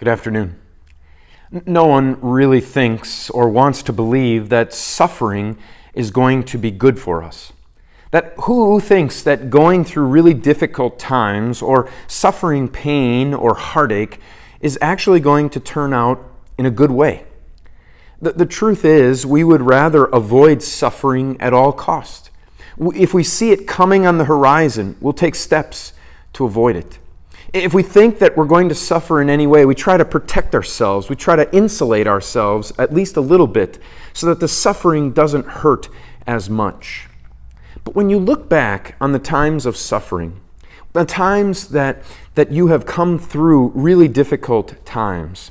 Good afternoon. No one really thinks or wants to believe that suffering is going to be good for us. That who thinks that going through really difficult times or suffering pain or heartache is actually going to turn out in a good way? The truth is, we would rather avoid suffering at all costs. If we see it coming on the horizon, we'll take steps to avoid it. If we think that we're going to suffer in any way, we try to protect ourselves. We try to insulate ourselves at least a little bit so that the suffering doesn't hurt as much. But when you look back on the times of suffering, the times that you have come through really difficult times,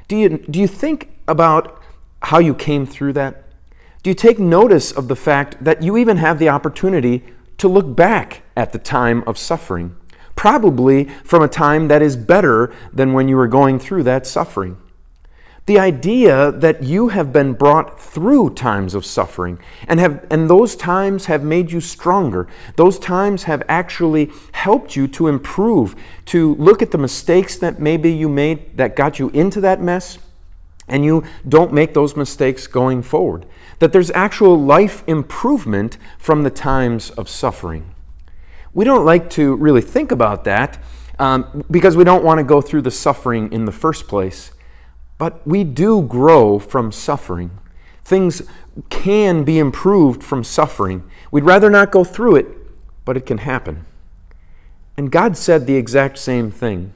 do you think about how you came through that? Do you take notice of the fact that you even have the opportunity to look back at the time of suffering? Probably from a time that is better than when you were going through that suffering. The idea that you have been brought through times of suffering and those times have made you stronger. Those times have actually helped you to improve, to look at the mistakes that maybe you made that got you into that mess, and you don't make those mistakes going forward. That there's actual life improvement from the times of suffering. We don't like to really think about that because we don't want to go through the suffering in the first place. But we do grow from suffering. Things can be improved from suffering. We'd rather not go through it, but it can happen. And God said the exact same thing.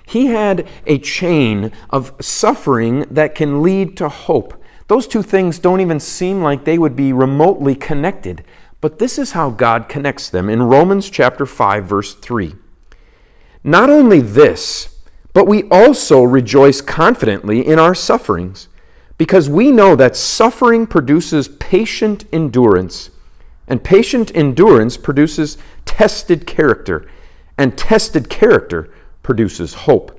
He had a chain of suffering that can lead to hope. Those two things don't even seem like they would be remotely connected. But this is how God connects them in Romans chapter 5, verse 3. Not only this, but we also rejoice confidently in our sufferings, because we know that suffering produces patient endurance, and patient endurance produces tested character, and tested character produces hope.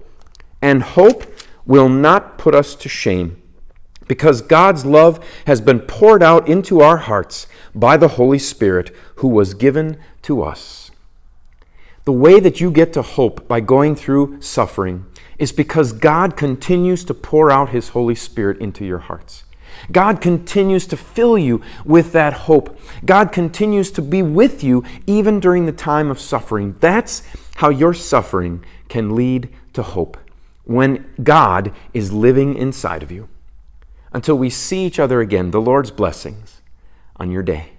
And hope will not put us to shame, because God's love has been poured out into our hearts by the Holy Spirit who was given to us. The way that you get to hope by going through suffering is because God continues to pour out His Holy Spirit into your hearts. God continues to fill you with that hope. God continues to be with you even during the time of suffering. That's how your suffering can lead to hope, when God is living inside of you. Until we see each other again, the Lord's blessings on your day.